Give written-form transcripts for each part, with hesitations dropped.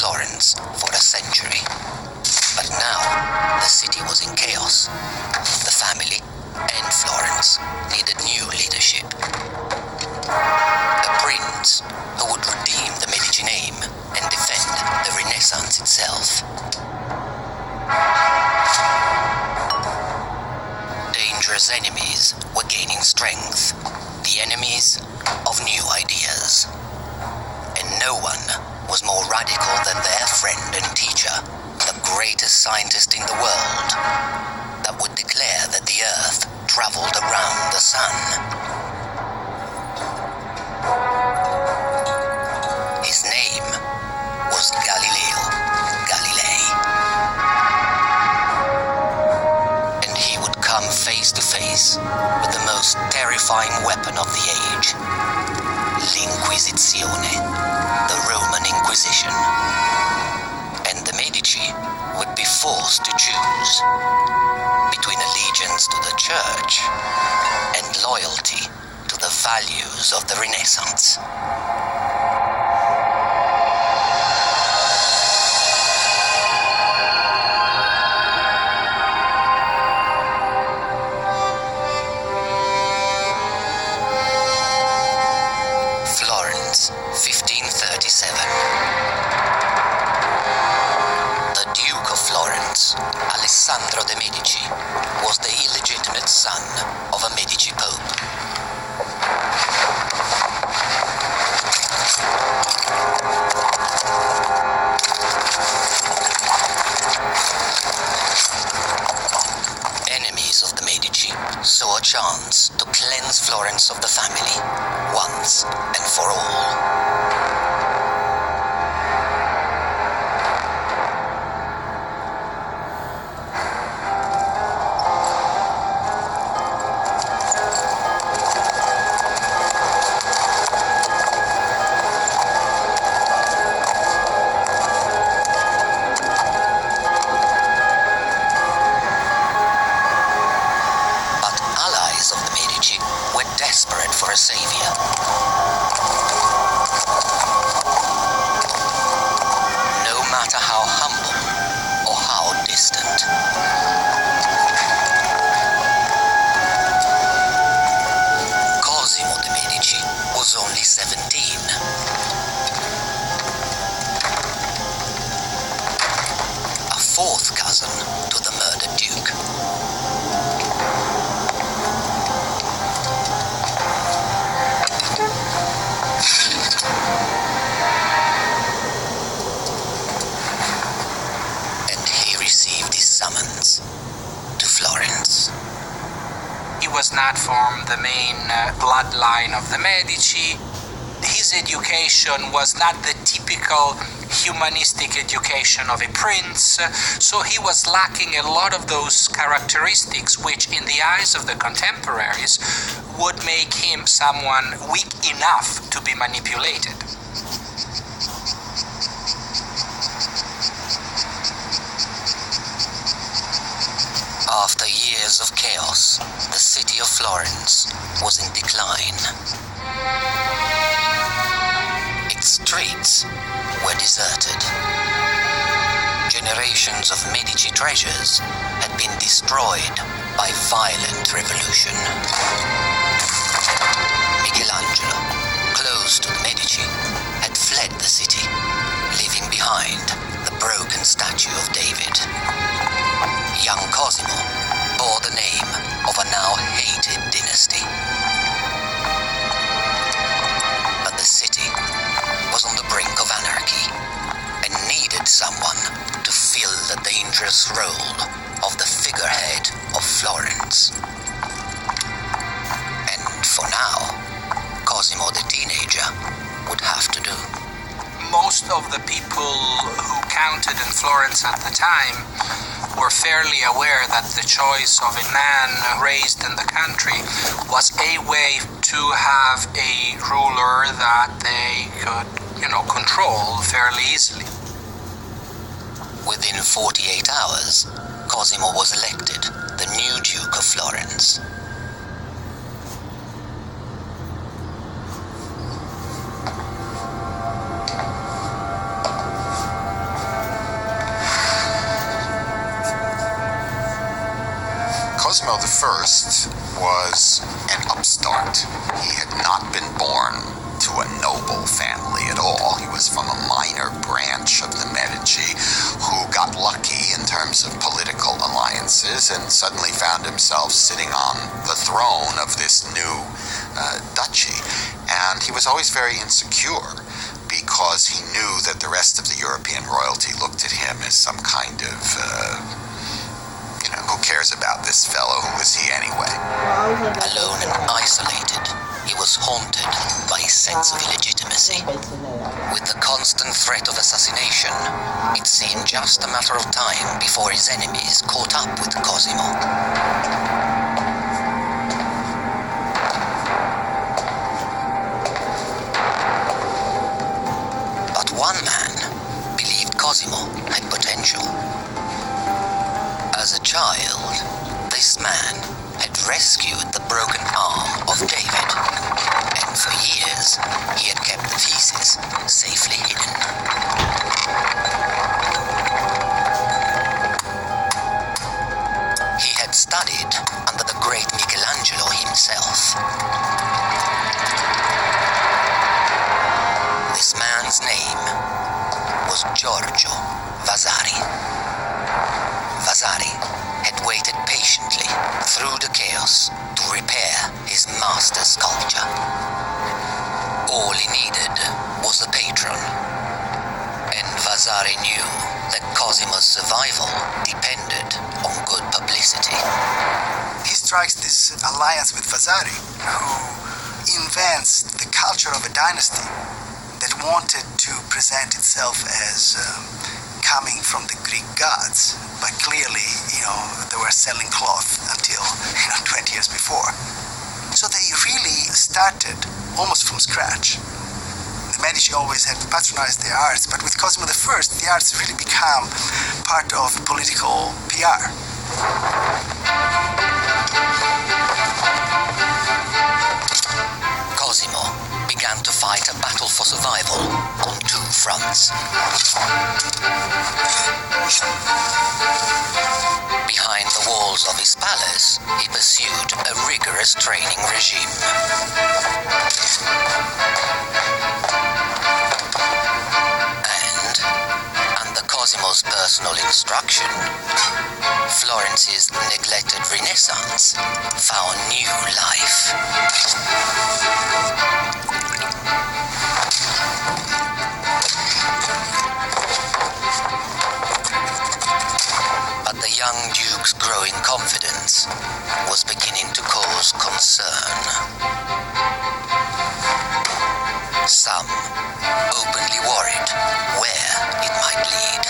Florence for a century. But now, the city was in chaos. The family and Florence needed new leadership. A prince who would redeem the Medici name and defend the Renaissance itself. Dangerous enemies were gaining strength, the enemies of new ideas. And no one was more radical than their friend and teacher, the greatest scientist in the world, that would declare that the Earth traveled around the sun. His name was Galileo Galilei. And he would come face to face with the most terrifying weapon of the age, l'Inquisizione, the Roman Inquisition. And the Medici would be forced to choose between allegiance to the Church and loyalty to the values of the Renaissance. Florence, 1537. The Duke of Florence, Alessandro de' Medici, was the illegitimate son of a Medici Pope. Enemies of the Medici saw a chance to cleanse Florence of the family, once and for all. Desperate for a savior. No matter how humble or how distant. Cosimo de' Medici was only 17. A fourth cousin to the murdered Duke. Summons to Florence. He was not from the main bloodline of the Medici. His education was not the typical humanistic education of a prince, so he was lacking a lot of those characteristics which, in the eyes of the contemporaries, would make him someone weak enough to be manipulated. After years of chaos, the city of Florence was in decline. Its streets were deserted. Generations of Medici treasures had been destroyed by violent revolution. Michelangelo, close to the Medici, had fled the city, leaving behind the broken statue of David. Young Cosimo bore the name of a now hated dynasty. But the city was on the brink of anarchy and needed someone to fill the dangerous role of the figurehead of Florence. And for now, Cosimo the teenager would have to do. Most of the people who counted in Florence at the time were fairly aware that the choice of a man raised in the country was a way to have a ruler that they could, control fairly easily. Within 48 hours, Cosimo was elected the new Duke of Florence. Cosimo I was an upstart. He had not been born to a noble family at all. He was from a minor branch of the Medici who got lucky in terms of political alliances and suddenly found himself sitting on the throne of this new duchy. And he was always very insecure because he knew that the rest of the European royalty looked at him as some kind of, who cares about this fellow? Who is he anyway? Alone and isolated, he was haunted by his sense of illegitimacy. With the constant threat of assassination, it seemed just a matter of time before his enemies caught up with Cosimo. But one man believed Cosimo had potential. As a child, this man had rescued the broken arm of David, and for years he had kept the pieces safely hidden. He had studied under the great Michelangelo himself. This man's name was Giorgio Vasari. Vasari had waited patiently through the chaos to repair his master's sculpture. All he needed was a patron, and Vasari knew that Cosimo's survival depended on good publicity. He strikes this alliance with Vasari, who invents the culture of a dynasty that wanted to present itself as coming from the Greek gods, but clearly, they were selling cloth until, 20 years before. So they really started almost from scratch. The Medici always had patronized the arts, but with Cosimo I, the arts really become part of political PR. Cosimo began to fight a battle for survival on two fronts. Behind the walls of his palace, he pursued a rigorous training regime. And, under Cosimo's personal instruction, Florence's neglected Renaissance found new life. But the young Duke's growing confidence was beginning to cause concern. Some openly worried where it might lead.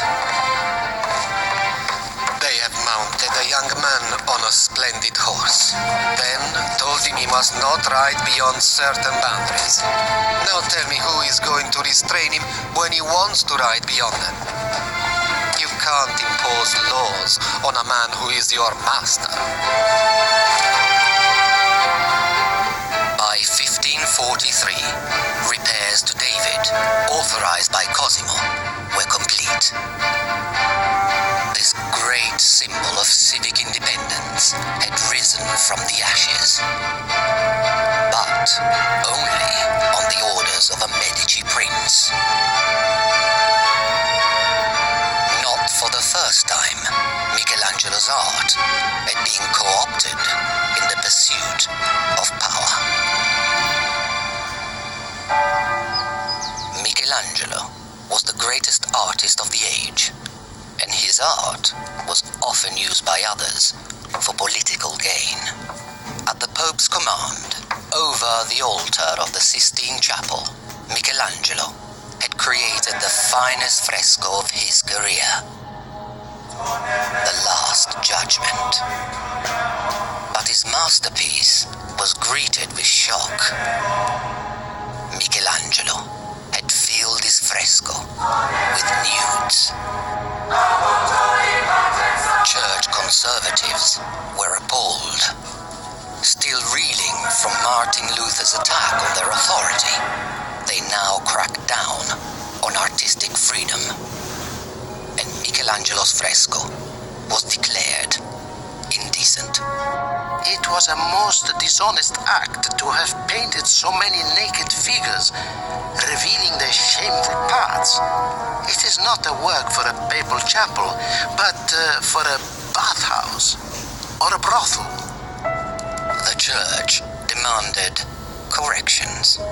They have mounted a young man on a splendid horse, then told him he must not ride beyond certain boundaries. Now tell me who is going to restrain him when he wants to ride beyond them. You can't impose laws on a man who is your master. By 1543, repairs to David, authorized by Cosimo, were complete. This great symbol of civic independence had risen from the ashes, but only on the orders of a Medici prince. Not for the first time, Michelangelo's art had been co-opted in the pursuit of power. Michelangelo was the greatest artist of the age, and his art was often used by others for political gain. At the Pope's command, over the altar of the Sistine Chapel, Michelangelo had created the finest fresco of his career, The Last Judgment. But his masterpiece was greeted with shock. Michelangelo had filled his fresco with nudes. Church conservatives were appalled. Still reeling from Martin Luther's attack on their authority, they now cracked down on artistic freedom, and Michelangelo's fresco was declared indecent. it was a most dishonest act to have painted so many naked figures, revealing their shameful parts. It is not a work for a papal chapel, but for a bathhouse or a brothel. The church demanded corrections,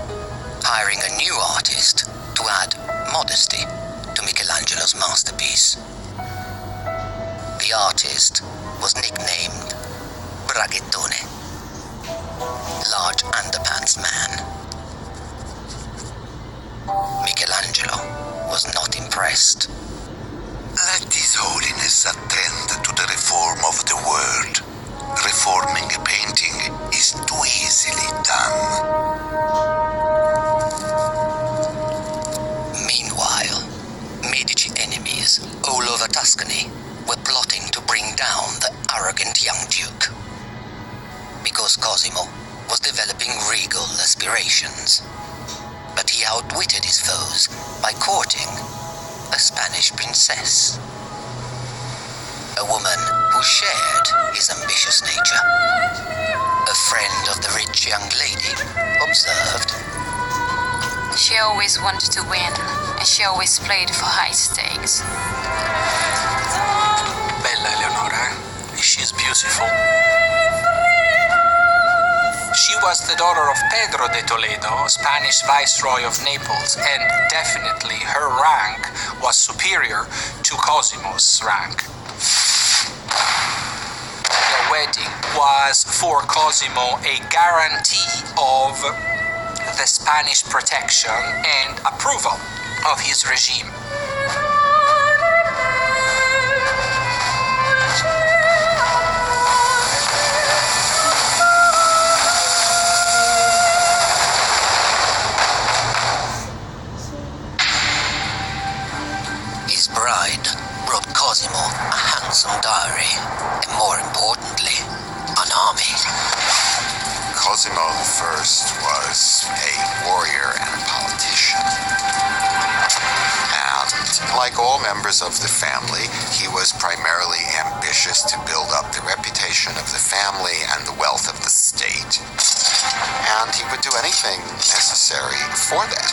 hiring a new artist to add modesty to Michelangelo's masterpiece. The artist was nicknamed Braghettone, large underpants man. Michelangelo was not impressed. Let His Holiness attend to the reform of the world. Reforming a painting is too easily done. Meanwhile, Medici enemies all over Tuscany were plotting to bring down the arrogant young duke, because Cosimo was developing regal aspirations. But he outwitted his foes by courting a Spanish princess, a woman who shared his ambitious nature. A friend of the rich young lady observed, "She always wanted to win, and she always played for high stakes." Bella Eleonora, she's beautiful. She was the daughter of Pedro de Toledo, Spanish Viceroy of Naples, and definitely her rank was superior to Cosimo's rank. The wedding was for Cosimo a guarantee of the Spanish protection and approval of his regime. His bride brought Cosimo a handsome dowry, and more importantly, an army. Cosimo I was a warrior and a politician. And like all members of the family, he was primarily ambitious to build up the reputation of the family and the wealth of the state. And he would do anything necessary for that.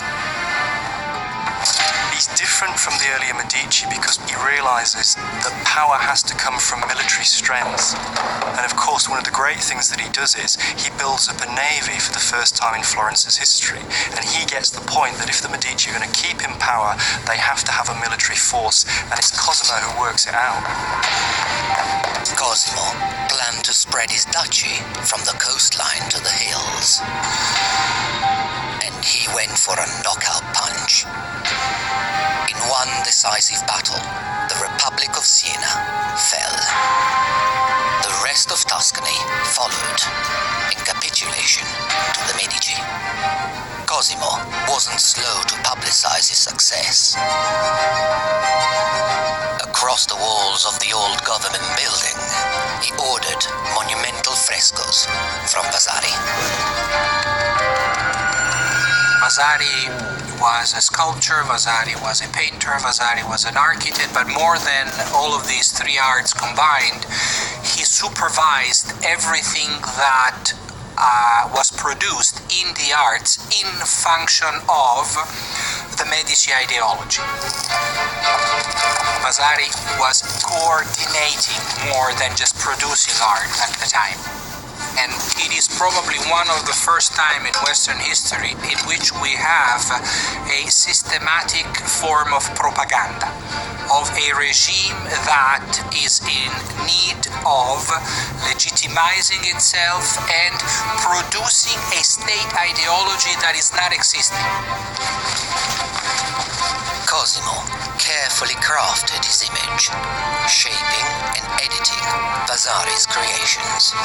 He's different from the earlier Medici because he realizes that power has to come from military strength. And of course, one of the great things that he does is he builds up a navy for the first time in Florence's history. And he gets the point that if the Medici are going to keep in power, they have to have a military force. And it's Cosimo who works it out. Cosimo planned to spread his duchy from the coastline to the hills. And he went for a knockout punch. In one decisive battle, the Republic of Siena fell. The rest of Tuscany followed in capitulation to the Medici. Cosimo wasn't slow to publicize his success. Across the walls of the old government building, he ordered monumental frescoes from Vasari. Vasari was a sculptor, Vasari was a painter, Vasari was an architect, but more than all of these three arts combined, he supervised everything that was produced in the arts in function of the Medici ideology. Vasari was coordinating more than just producing art at the time. And it is probably one of the first time in Western history in which we have a systematic form of propaganda of a regime that is in need of legitimizing itself and producing a state ideology that is not existing. Cosimo carefully crafted his image, shaping and editing Vasari's creations.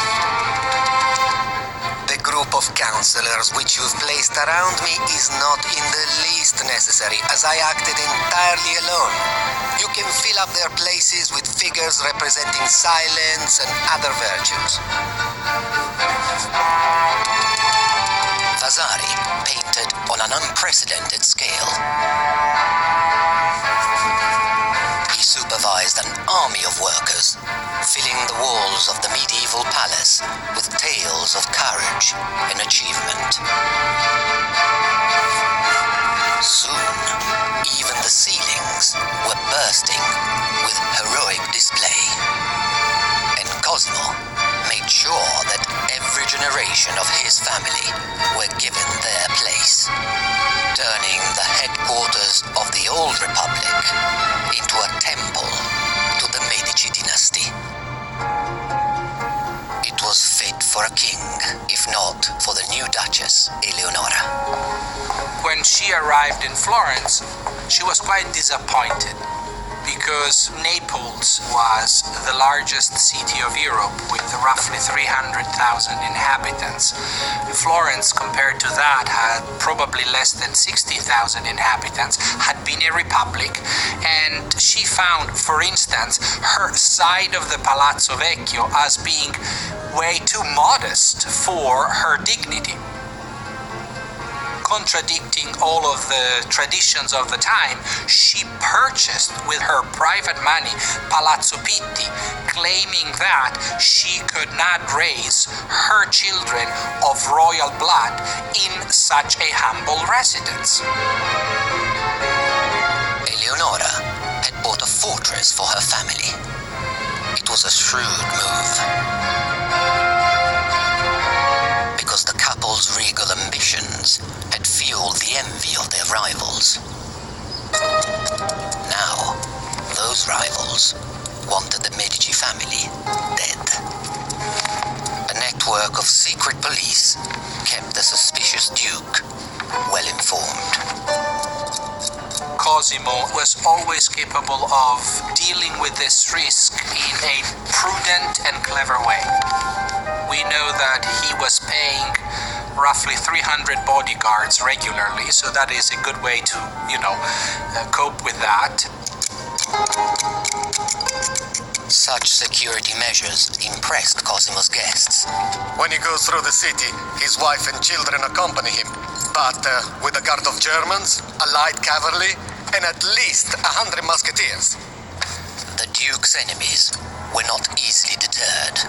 The group of counselors which you've placed around me is not in the least necessary, as I acted entirely alone. You can fill up their places with figures representing silence and other virtues. Vasari painted on an unprecedented scale. He supervised an army of workers filling the walls of the medieval palace with tales of courage and achievement. Soon, even the ceilings were bursting with heroic display. And Cosimo made sure that every generation of his family were given their place, turning the headquarters of the old republic into a temple to the Medici dynasty. It was fit for a king, if not for the new Duchess, Eleonora. When she arrived in Florence, she was quite disappointed because Naples was the largest city of Europe with roughly 300,000 inhabitants. Florence, compared to that, had probably less than 60,000 inhabitants, had been a republic, and she found, for instance, her side of the Palazzo Vecchio as being way too modest for her dignity, contradicting all of the traditions of the time. She purchased with her private money Palazzo Pitti, claiming that she could not raise her children of royal blood in such a humble residence. Eleonora had bought a fortress for her family. It was a shrewd move, because the couple's regal ambitions had fueled the envy of their rivals. Now, those rivals wanted the Medici family dead. A network of secret police kept the suspicious Duke well informed. Cosimo was always capable of dealing with this risk in a prudent and clever way. We know that he was paying roughly 300 bodyguards regularly, so that is a good way to, cope with that. Such security measures impressed Cosimo's guests. When he goes through the city, his wife and children accompany him, but with a guard of Germans, a light cavalry, and at least 100 musketeers. The Duke's enemies were not easily deterred.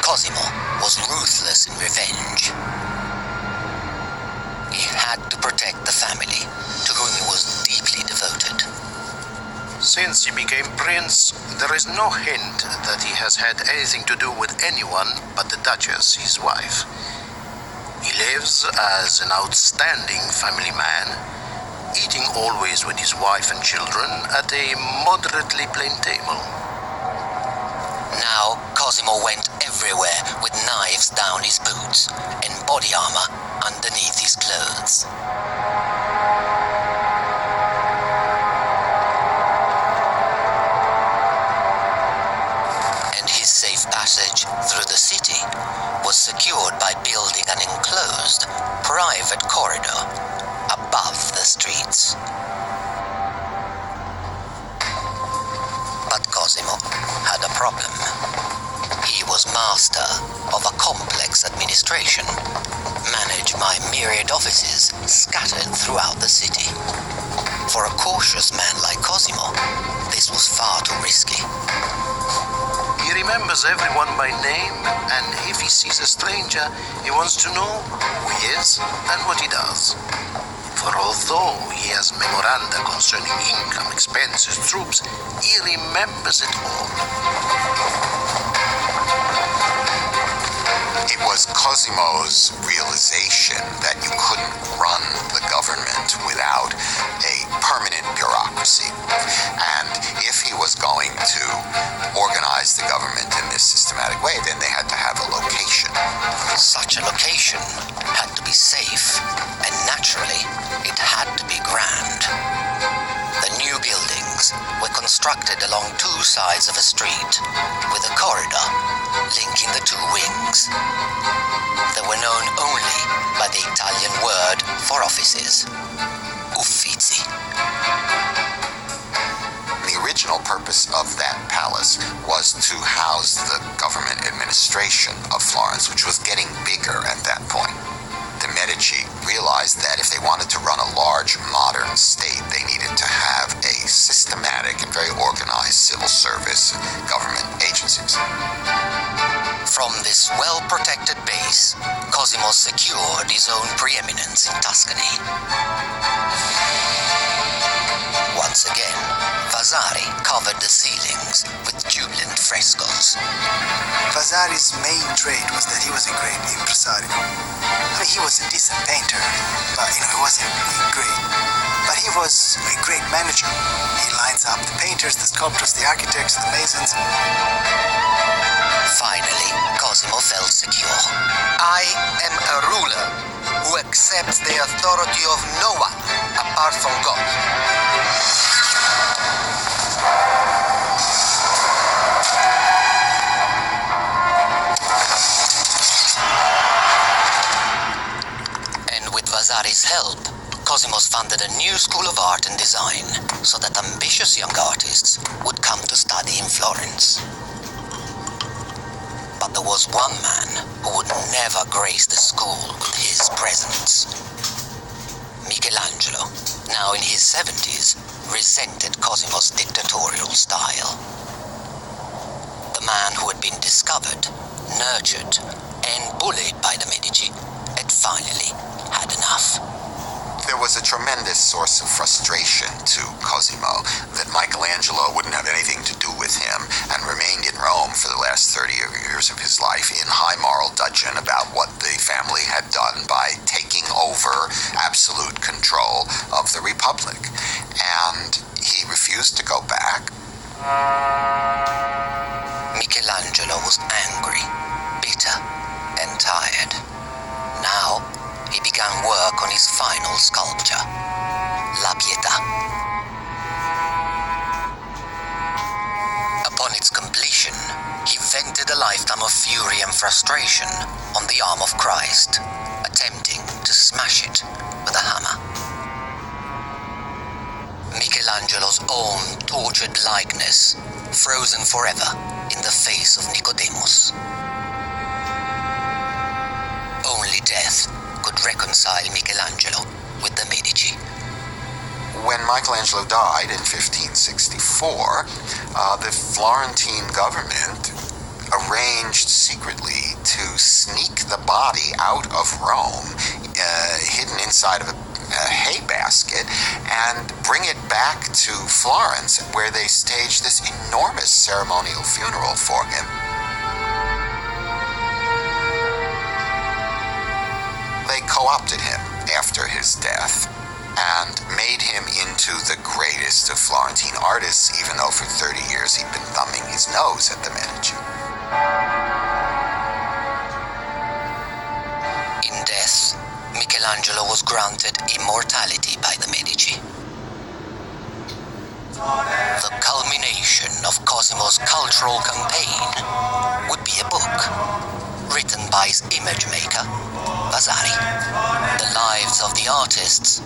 Cosimo was ruthless in revenge. He had to protect the family, to whom he was deeply devoted. Since he became prince, there is no hint that he has had anything to do with anyone but the Duchess, his wife. He lives as an outstanding family man, eating always with his wife and children at a moderately plain table. Now, Cosimo went everywhere with knives down his boots and body armor underneath his clothes. And his safe passage through the city was secured by building an enclosed, private corridor above the streets. But Cosimo had a problem. He was master of a complex administration, managed by myriad offices scattered throughout the city. For a cautious man like Cosimo, this was far too risky. He remembers everyone by name, and if he sees a stranger, he wants to know who he is and what he does. For although he has memoranda concerning income, expenses, troops, he remembers it all. It was Cosimo's realization that you couldn't run the government without a permanent bureaucracy. And if he was going to organize the government in this systematic way, then they had to have a location. Such a location had to be safe, and naturally, it had to be grand. The new buildings were constructed along two sides of a street, with a corridor linking the two wings. They were known only by the Italian word for offices, uffizi. purpose of that palace was to house the government administration of Florence, which was getting bigger at that point. The Medici realized that if they wanted to run a large, modern state, they needed to have a systematic and very organized civil service government agencies. From this well-protected base, Cosimo secured his own preeminence in Tuscany. Once again, Vasari covered the ceilings with jubilant frescoes. Vasari's main trait was that he was a great impresario. I mean, he was a decent painter, but he wasn't great. But he was a great manager. He lines up the painters, the sculptors, the architects, the masons. Finally, Cosimo felt secure. I am a ruler who accepts the authority of no one apart from God. And with Vasari's help, Cosimo's founded a new school of art and design so that ambitious young artists would come to study in Florence. But there was one man who would never grace the school with his presence. Michelangelo, now in his 70s, resented Cosimo's dictatorial style. The man who had been discovered, nurtured, and bullied by the Medici had finally had enough. There was a tremendous source of frustration to Cosimo that Michelangelo wouldn't have anything to do with him and remained in Rome for the last 30 years of his life in high moral dudgeon about what the family had done by taking over absolute control of the Republic. And he refused to go back. Michelangelo was angry, bitter, and tired. Now, he began work on his final sculpture, La Pietà. Upon its completion, he vented a lifetime of fury and frustration on the arm of Christ, attempting to smash it with a hammer. Michelangelo's own tortured likeness, frozen forever in the face of Nicodemus. Only death could reconcile Michelangelo with the Medici. When Michelangelo died in 1564, the Florentine government arranged secretly to sneak the body out of Rome, hidden inside of a hay basket, and bring it back to Florence, where they staged this enormous ceremonial funeral for him. They co-opted him after his death and made him into the greatest of Florentine artists, even though for 30 years he'd been thumbing his nose at the Medici. In death, Michelangelo was granted immortality by the Medici. The culmination of Cosimo's cultural campaign would be a book written by his image maker, Vasari. The lives of the artists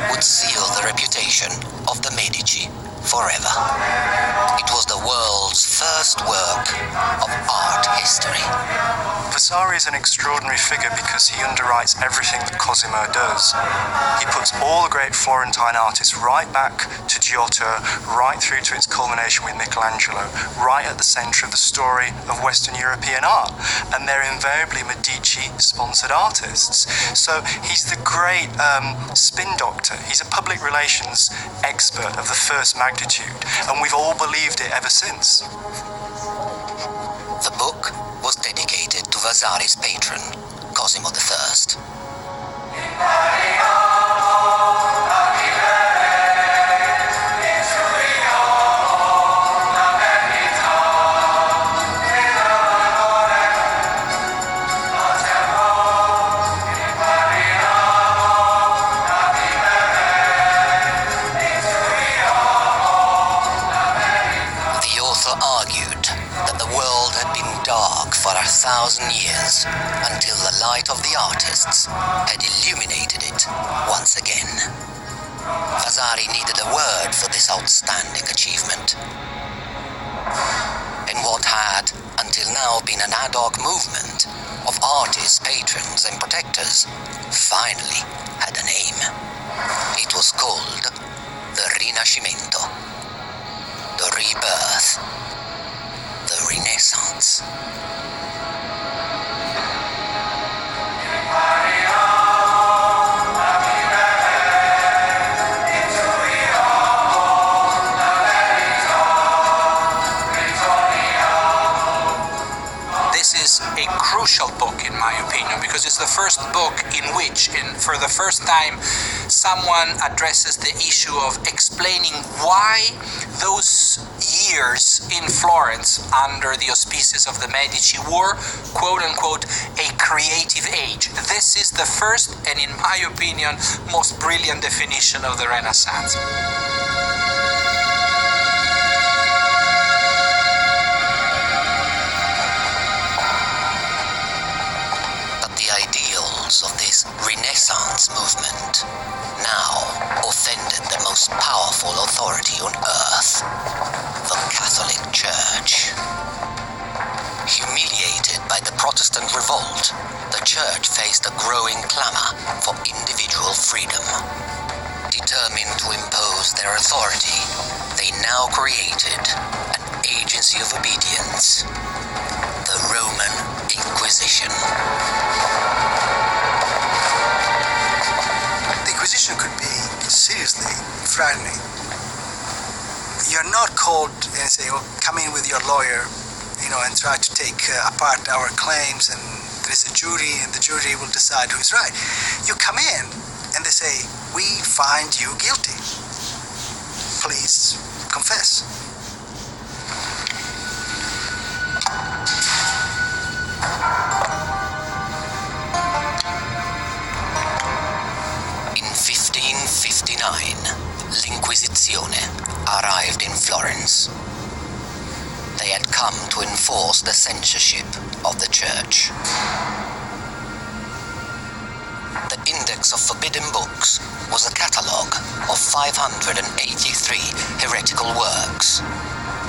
would seal the reputation of the Medici forever. It was the world's first work of art history. Vasari is an extraordinary figure because he underwrites everything that Cosimo does. He puts all the great Florentine artists right back to Giotto, right through to its culmination with Michelangelo, right at the centre of the story of Western European art. And they're invariably Medici-sponsored artists. So he's the great spin doctor. He's a public relations expert of the first magnitude, and we've all believed it ever since. The book was dedicated to Vasari's patron, Cosimo I. For 1,000 years, until the light of the artists had illuminated it once again. Vasari needed a word for this outstanding achievement. And what had, until now, been an ad hoc movement of artists, patrons, and protectors finally had a name. It was called the Rinascimento, the rebirth, the Renaissance. A crucial book, in my opinion, because it's the first book in which, for the first time, someone addresses the issue of explaining why those years in Florence under the auspices of the Medici were, quote-unquote, a creative age. This is the first, and in my opinion, most brilliant definition of the Renaissance. Of this Renaissance movement now offended the most powerful authority on earth, the Catholic Church. Humiliated by the Protestant revolt, the Church faced a growing clamor for individual freedom. Determined to impose their authority, they now created an agency of obedience, the Roman Inquisition. Inquisition could be seriously frightening. You're not called and say, "Oh, come in with your lawyer, and try to take apart our claims, and there's a jury, and the jury will decide who is right." You come in, and they say, "We find you guilty. Please confess." In 1559, l'Inquisizione arrived in Florence. They had come to enforce the censorship of the Church. The Index of Forbidden Books was a catalogue of 583 heretical works.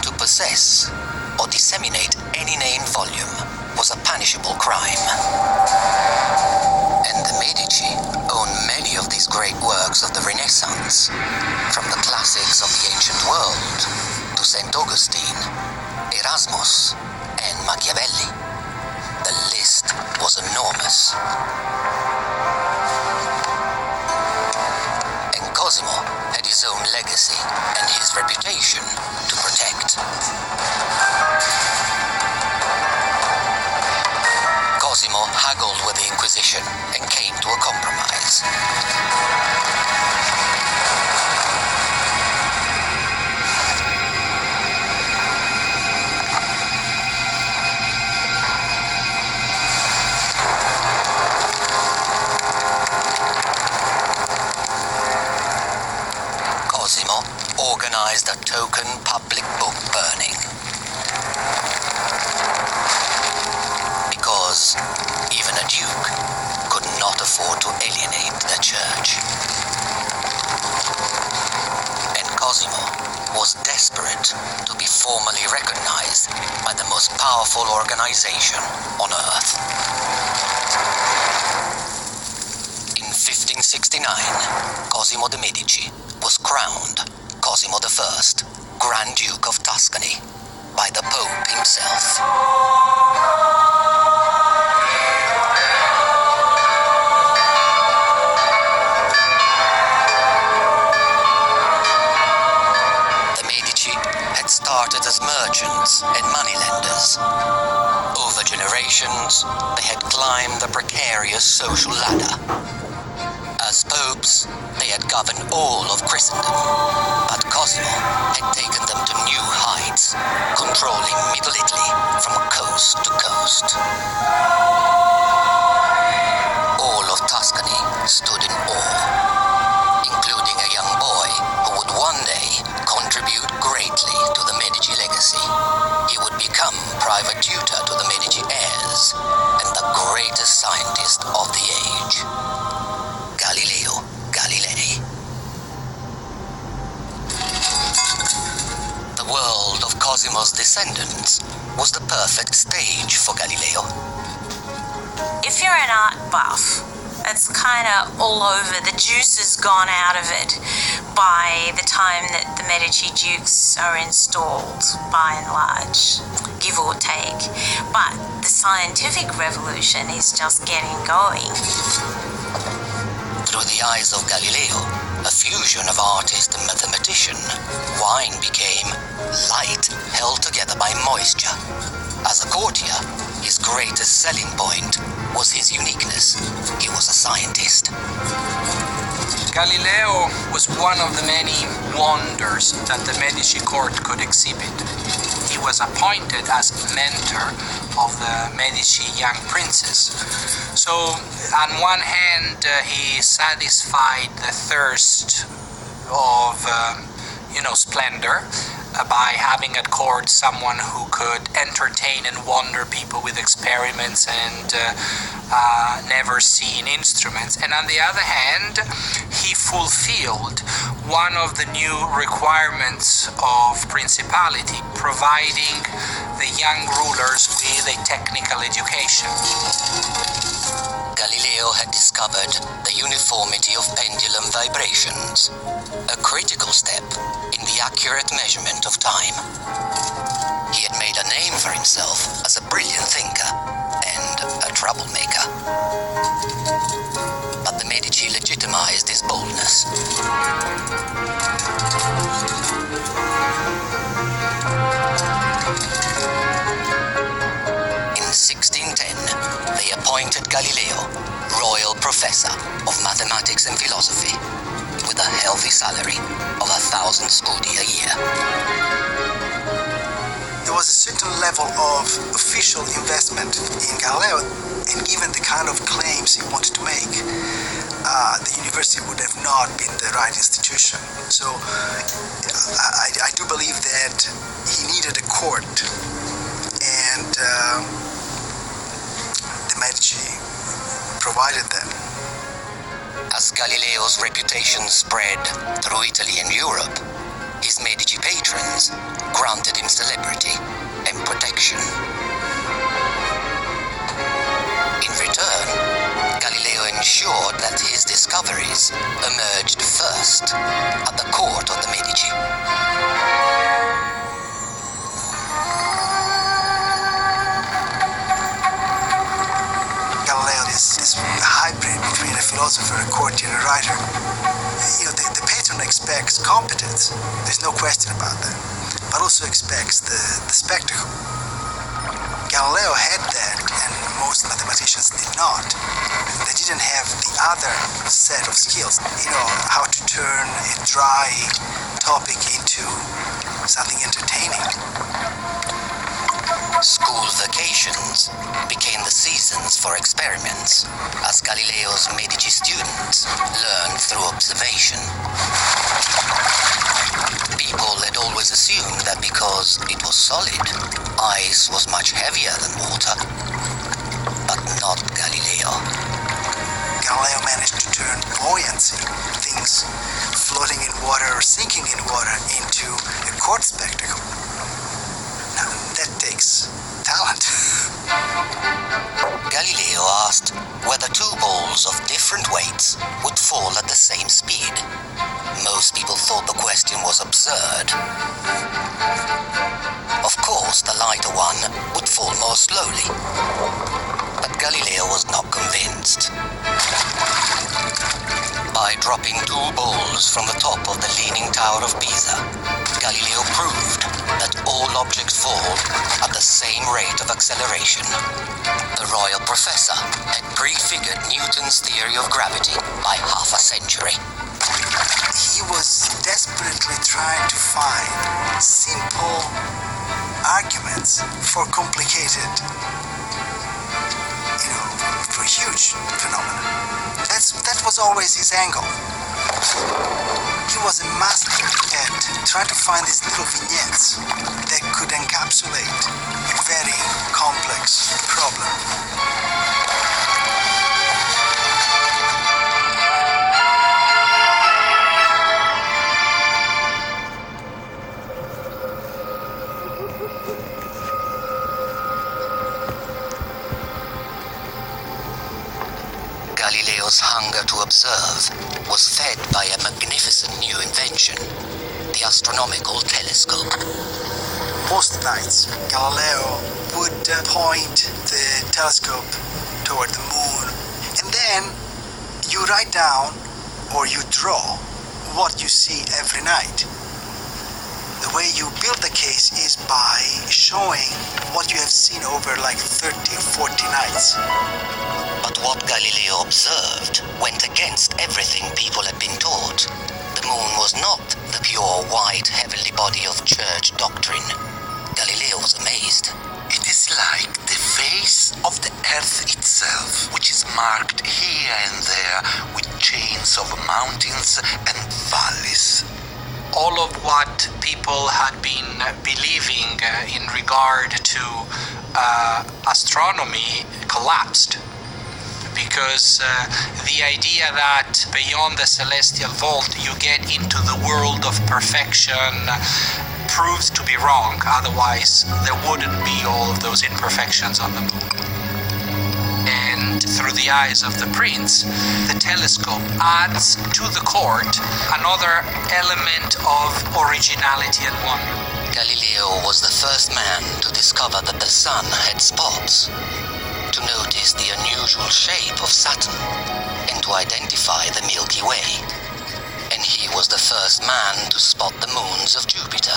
To possess or disseminate any named volume was a punishable crime. And the Medici owned many of these great works of the Renaissance, from the classics of the ancient world to St. Augustine, Erasmus, and Machiavelli. The list was enormous. And Cosimo had his own legacy and his reputation to protect. Cosimo haggled with the Inquisition and came to a compromise. Cosimo organized a token public book burning. Because even a duke could not afford to alienate the Church. And Cosimo was desperate to be formally recognized by the most powerful organization on earth. In 1569, Cosimo de' Medici was crowned Cosimo I, Grand Duke of Tuscany, by the Pope himself. Started as merchants and moneylenders. Over generations, they had climbed the precarious social ladder. As popes, they had governed all of Christendom, but Cosimo had taken them to new heights, controlling Middle Italy from coast to coast. All of Tuscany stood in awe, including a young boy who would one day contribute greatly to the Medici legacy. He would become private tutor to the Medici heirs and the greatest scientist of the age, Galileo Galilei. Cosimo's descendants was the perfect stage for Galileo. If you're an art buff, it's kind of all over. The juice has gone out of it by the time that the Medici dukes are installed, by and large, give or take. But the scientific revolution is just getting going. Through the eyes of Galileo, a fusion of artist and mathematician, wine became light held together by moisture. As a courtier, his greatest selling point was his uniqueness. He was a scientist. Galileo was one of the many wonders that the Medici court could exhibit. He was appointed as mentor of the Medici young princes. So, on one hand, he satisfied the thirst of, splendor by having at court someone who could entertain and wonder people with experiments and never seen instruments. And on the other hand, he fulfilled one of the new requirements of principality, providing the young rulers with a technical education. Galileo had discovered the uniformity of pendulum vibrations, a critical step in the accurate measurement of time. He had made a name for himself as a brilliant thinker and a troublemaker. But the Medici legitimized his boldness. In 1610, they appointed Galileo royal professor of mathematics and philosophy, with a healthy salary of 1,000 scudi a year. There was a certain level of official investment in Galileo, and given the kind of claims he wanted to make, the university would have not been the right institution. So I do believe that he needed a court, and the Medici provided that. As Galileo's reputation spread through Italy and Europe, his Medici patrons granted him celebrity and protection. In return, Galileo ensured that his discoveries emerged first at the court of the Medici. Galileo is this hybrid between a philosopher, a courtier, and a writer. The patron expects competence, there's no question about that, but also expects the spectacle. Galileo had that, and most mathematicians did not. They didn't have the other set of skills, how to turn a dry topic into something entertaining. School vacations became the seasons for experiments, as Galileo's Medici students learned through observation. People had always assumed that because it was solid, ice was much heavier than water. But not Galileo. Galileo managed to turn buoyancy, things floating in water or sinking in water, into a court spectacle. Now, that takes talent. Galileo asked whether two balls of different weights would fall at the same speed. Most people thought the question was absurd. Of course, the lighter one would fall more slowly. But Galileo was not convinced. By dropping two balls from the top of the Leaning Tower of Pisa, Galileo proved that all objects fall at the same rate of acceleration. The royal professor had prefigured Newton's theory of gravity by half a century. He was desperately trying to find simple arguments for complicated, for huge phenomena. That was always his angle. He was a master at trying to find these little vignettes that could encapsulate a very complex problem. to observe was fed by a magnificent new invention, the astronomical telescope. Most nights, Galileo would point the telescope toward the moon, and then you write down or you draw what you see every night. The way you build the case is by showing what you have seen over like 30, 40 nights. But what Galileo observed went against everything people had been taught. The moon was not the pure white heavenly body of church doctrine. Galileo was amazed. It is like the face of the earth itself, which is marked here and there with chains of mountains and valleys. All of what people had been believing in regard to astronomy collapsed, because the idea that beyond the celestial vault you get into the world of perfection proved to be wrong. Otherwise there wouldn't be all of those imperfections on the moon. And through the eyes of the prince, the telescope adds to the court another element of originality and wonder. Galileo was the first man to discover that the sun had spots, to notice the unusual shape of Saturn, and to identify the Milky Way. And he was the first man to spot the moons of Jupiter.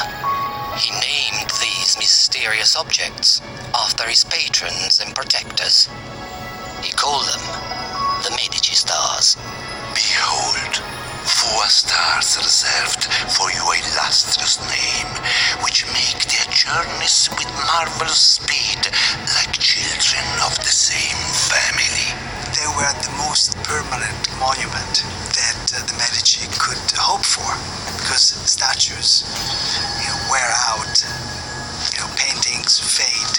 He named these mysterious objects after his patrons and protectors. He called them the Medici stars. Behold, 4 stars reserved for your illustrious name, which make their journeys with marvelous speed, like children of the same family. They were the most permanent monument that the Medici could hope for, because statues, wear out, paintings fade,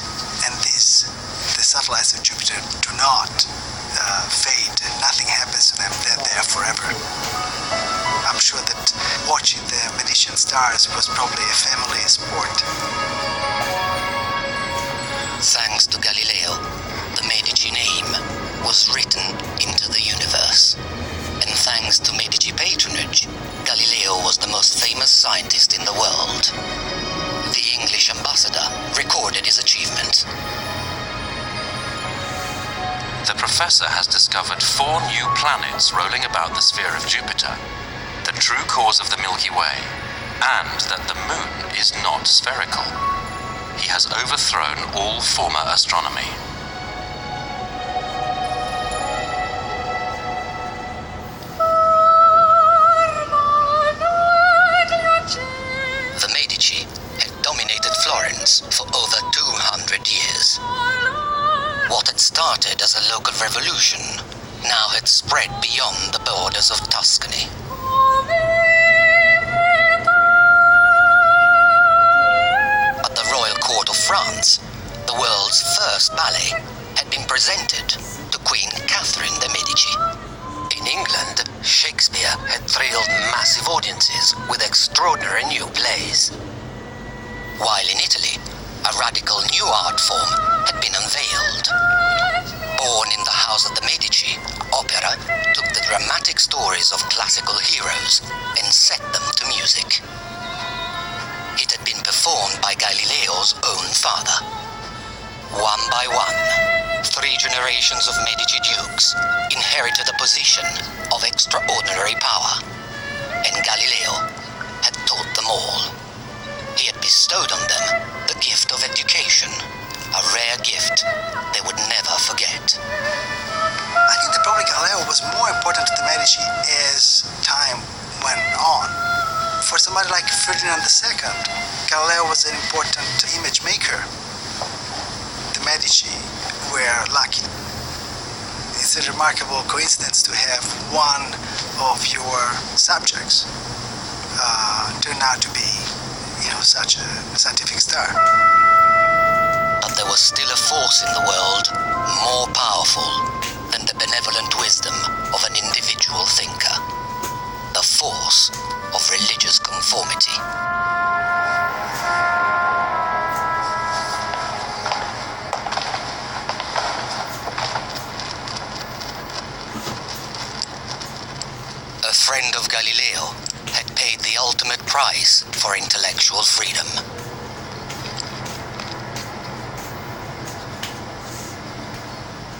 and the satellites of Jupiter do not fade. Nothing happens to them. They're there forever. I'm sure that watching the Medici stars was probably a family sport. Thanks to Galileo, the Medici name was written into the universe. And thanks to Medici patronage, Galileo was the most famous scientist in the world. The English ambassador recorded his achievement. The professor has discovered 4 new planets rolling about the sphere of Jupiter, the true cause of the Milky Way, and that the moon is not spherical. He has overthrown all former astronomy. The Medici had dominated Florence for over 200 years. What had started as a local revolution now had spread beyond the borders of Tuscany. At the royal court of France, the world's first ballet had been presented to Queen Catherine de' Medici. In England, Shakespeare had thrilled massive audiences with extraordinary new plays. While in Italy, a radical new art form had been unveiled. Born in the house of the Medici, opera took the dramatic stories of classical heroes and set them to music. It had been performed by Galileo's own father. One by one, 3 generations of Medici dukes inherited a position of extraordinary power, and Galileo had taught them all. He had bestowed on them the gift of education, a rare gift they would never forget. I think that probably Galileo was more important to the Medici as time went on. For somebody like Ferdinand II, Galileo was an important image maker. The Medici were lucky. It's a remarkable coincidence to have one of your subjects turn out to be, such a scientific star. But there was still a force in the world more powerful than the benevolent wisdom of an individual thinker. The force of religious conformity. of Galileo had paid the ultimate price for intellectual freedom.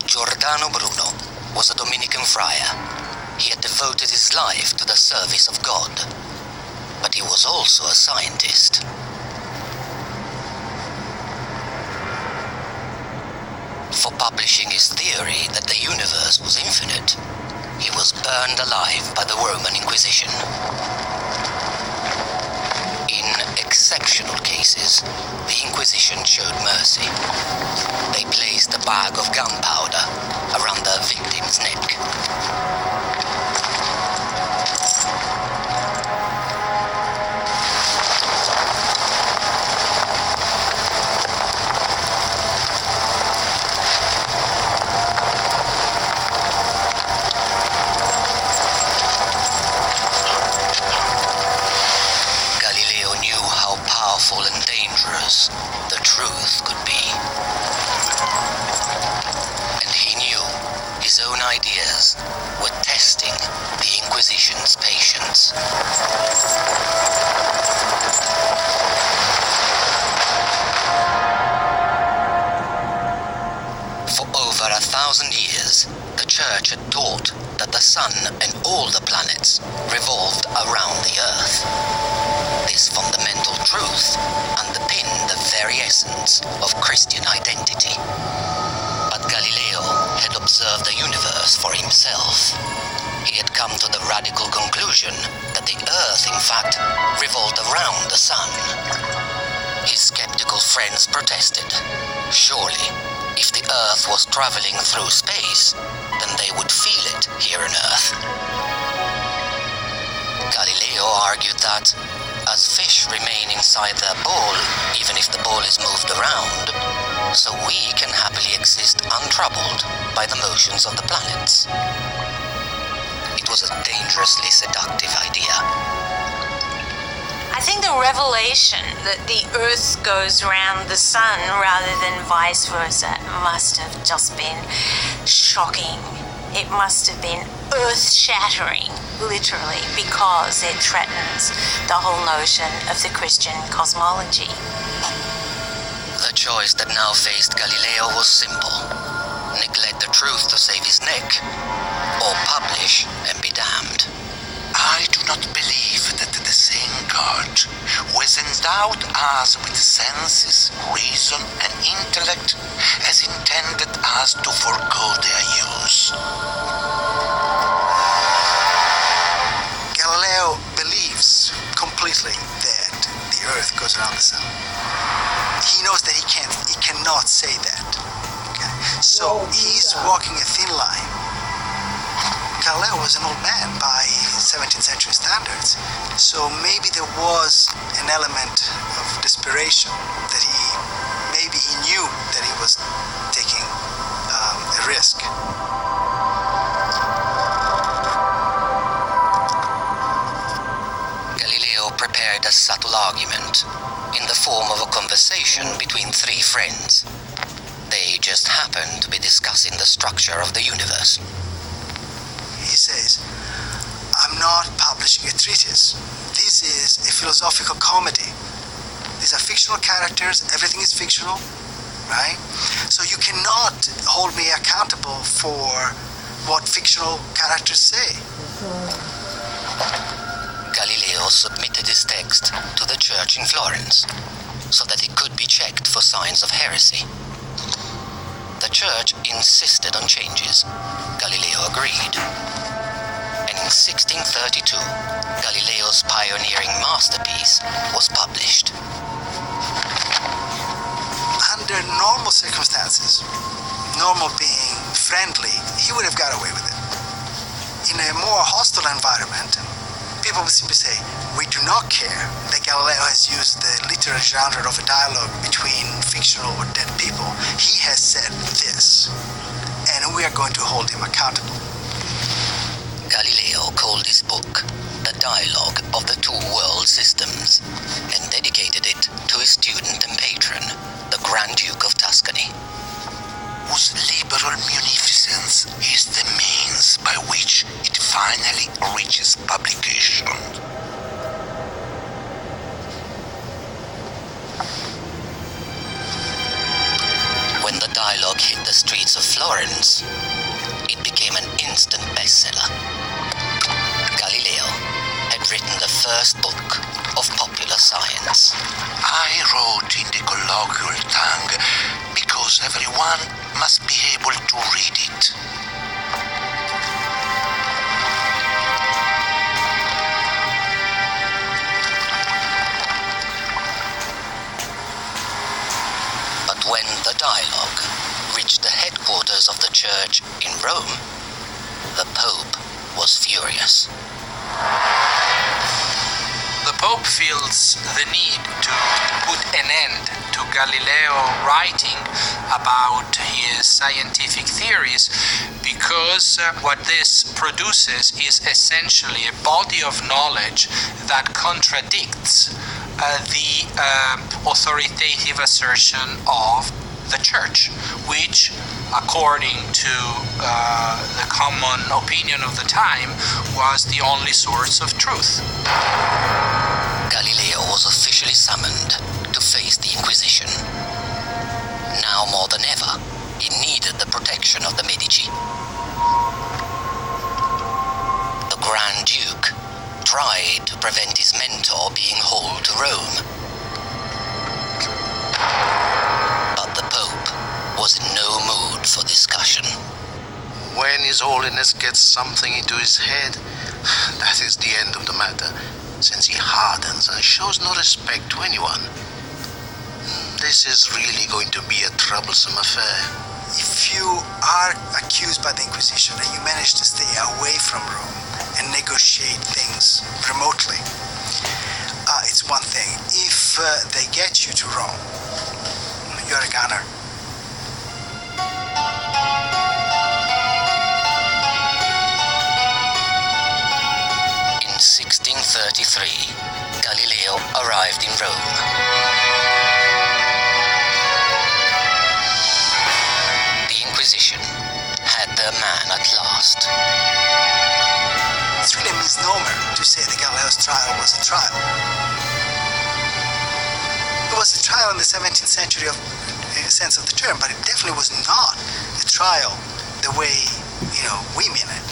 Giordano Bruno was a Dominican friar. He had devoted his life to the service of God, but he was also a scientist. For publishing his theory that the universe was infinite, he was burned alive by the Roman Inquisition. In exceptional cases, the Inquisition showed mercy. They placed a bag of gunpowder around the victim's neck. The truth could be. And he knew his own ideas were testing the Inquisition's patience. For over 1,000 years, the Church had taught that the Sun and all the planets revolved around the Earth. This fundamental truth underpinned the very essence of Christian identity. But Galileo had observed the universe for himself. He had come to the radical conclusion that the Earth, in fact, revolved around the Sun. His skeptical friends protested. Surely, if the Earth was traveling through space, then they would feel it here on Earth. Galileo argued that, as fish remain inside their bowl, even if the bowl is moved around, so we can happily exist untroubled by the motions of the planets. It was a dangerously seductive idea. I think the revelation that the Earth goes round the Sun rather than vice versa must have just been shocking. It must have been earth-shattering, literally, because it threatens the whole notion of the Christian cosmology. The choice that now faced Galileo was simple. Neglect the truth to save his neck, or publish and be damned. I do not believe that the same God who has endowed us with senses, reason, and intellect has intended us to forego their use. Galileo believes completely that the Earth goes around the Sun. He knows that he cannot say that. Okay? So he's walking a thin line. Galileo was an old man by 17th century standards, so maybe there was an element of desperation that he knew that he was taking a risk. Galileo prepared a subtle argument in the form of a conversation between three friends. They just happened to be discussing the structure of the universe. He says, I'm not publishing a treatise. This is a philosophical comedy. These are fictional characters, everything is fictional, right? So you cannot hold me accountable for what fictional characters say. Galileo submitted his text to the church in Florence so that it could be checked for signs of heresy. The church insisted on changes. Galileo agreed. And in 1632, Galileo's pioneering masterpiece was published. Under normal circumstances, normal being friendly, he would have got away with it. In a more hostile environment, people would simply say, we do not care that Galileo has used the literary genre of a dialogue between fictional or dead people. He has said this, and we are going to hold him accountable. Galileo called his book The Dialogue of the Two World Systems and dedicated it to his student and patron, the Grand Duke of Tuscany. Whose liberal munificence is the means by which it finally reaches publication. Florence, it became an instant bestseller. Galileo had written the first book of popular science. I wrote in the colloquial tongue because everyone must be able to read it. But when the dialogue reached the headquarters of the church in Rome, the Pope was furious. The Pope feels the need to put an end to Galileo writing about his scientific theories because what this produces is essentially a body of knowledge that contradicts the authoritative assertion of the Church, which, according to the common opinion of the time, was the only source of truth. Galileo was officially summoned to face the Inquisition. Now more than ever, he needed the protection of the Medici. The Grand Duke tried to prevent his mentor being hauled to Rome. But the Pope was in no mood for discussion. When His Holiness gets something into his head, that is the end of the matter, since he hardens and shows no respect to anyone. This is really going to be a troublesome affair. If you are accused by the Inquisition and you manage to stay away from Rome and negotiate things remotely, it's one thing. If they get you to Rome, you're a goner. In 1633, Galileo arrived in Rome. The Inquisition had their man at last. It's really a misnomer to say that Galileo's trial was a trial. It was a trial in the 17th century sense of the term, but it definitely was not a trial the way, we mean it.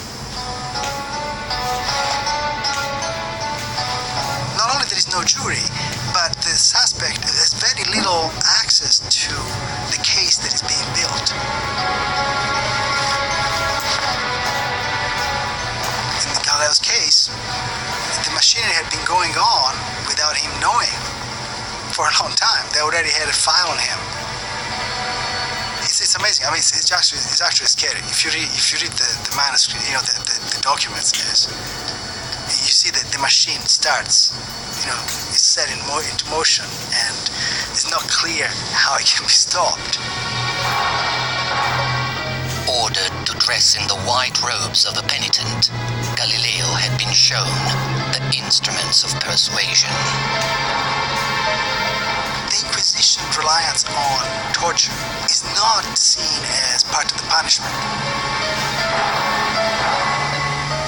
Not only there is no jury, but the suspect has very little access to the case that is being built. In Galileo's case, the machinery had been going on without him knowing for a long time. They already had a file on him. It's amazing. I mean, it's actually scary. If you read the manuscript, the documents, you see that the machine starts, is set into motion, and it's not clear how it can be stopped. Ordered to dress in the white robes of the penitent, Galileo had been shown the instruments of persuasion. The Inquisition's reliance on torture is not seen as part of the punishment.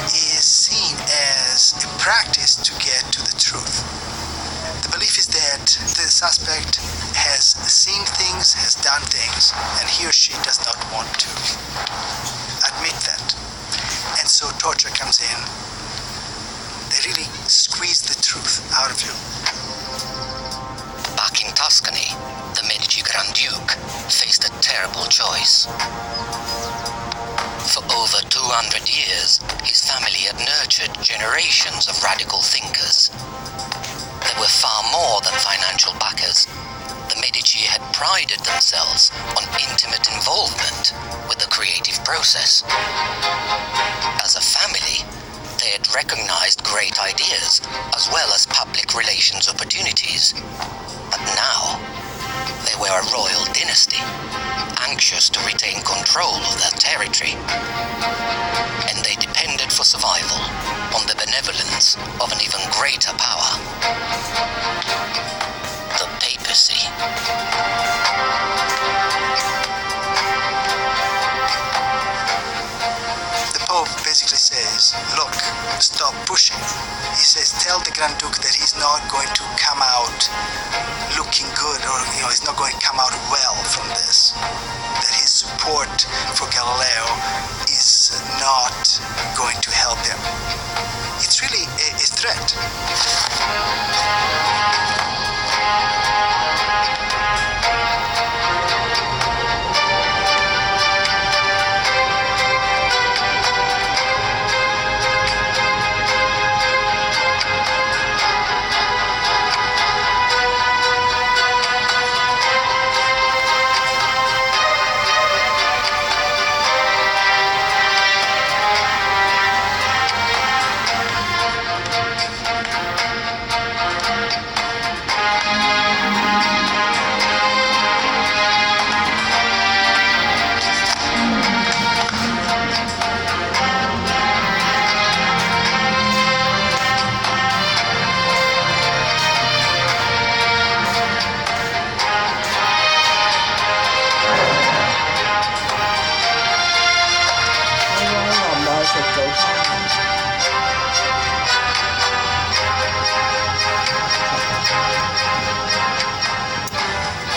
It is seen as a practice to get to the truth. The belief is that the suspect has seen things, has done things, and he or she does not want to admit that. And so torture comes in. They really squeeze the truth out of you. Back in Tuscany, the Medici Grand Duke faced a terrible choice. For over 200 years, his family had nurtured generations of radical thinkers. They were far more than financial backers. The Medici had prided themselves on intimate involvement with the creative process. As a family, they had recognized great ideas as well as public relations opportunities. But now, they were a royal dynasty, anxious to retain control of their territory. And they depended for survival on the benevolence of an even greater power, the papacy. The Pope basically says, look, stop pushing. He says, tell the Grand Duke that he's not going to come out looking good, or he's not going to come out well from this. That his support for Galileo end.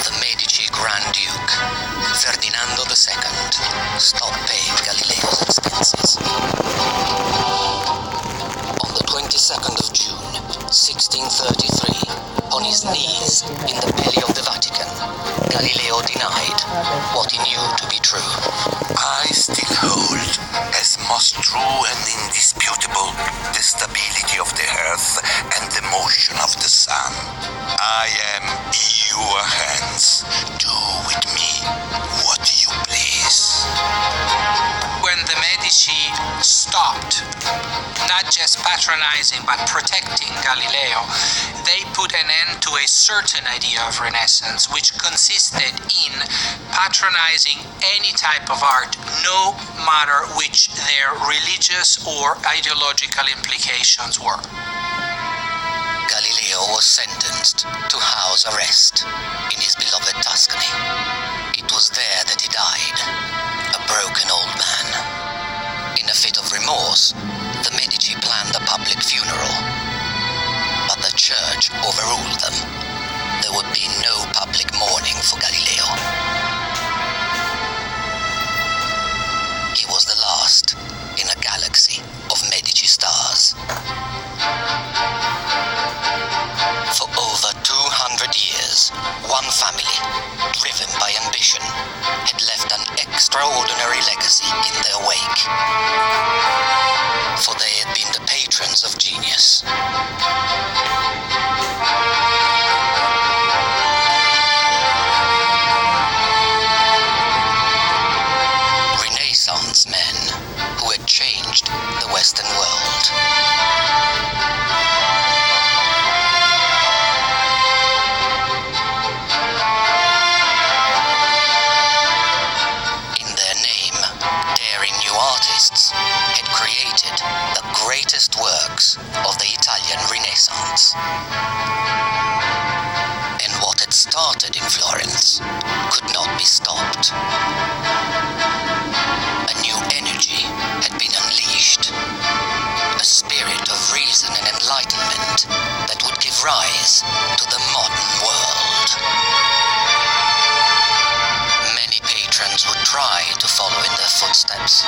The Medici Grand Duke, Ferdinando II, stopped paying Galileo's expenses. On the 22nd of June, 1633, on his knees in the belly of the Vatican, Galileo denied what he knew to be true. I still hold as most true and indisputable the stability of the earth and the motion of the sun. I am in your hands. Do with me what you please. When the Medici stopped not just patronizing but protecting Galileo, they put an end to a certain idea of Renaissance, which consisted in patronizing any type of art, no matter which their religious or ideological implications were. Galileo was sentenced to house arrest in his beloved Tuscany. It was there that he died, a broken old man. In a fit of remorse, the Medici planned a public funeral, but the church overruled them. There would be no public mourning for Galileo. He was the last in a galaxy of Medici stars. For over 200 years, one family, driven by ambition, had left an extraordinary legacy in their wake. For they had been the patrons of genius. Renaissance men who had changed the Western world. Had created the greatest works of the Italian Renaissance. And what had started in Florence could not be stopped. A new energy had been unleashed, a spirit of reason and enlightenment that would give rise to the modern world. Many patrons would try to follow in their footsteps,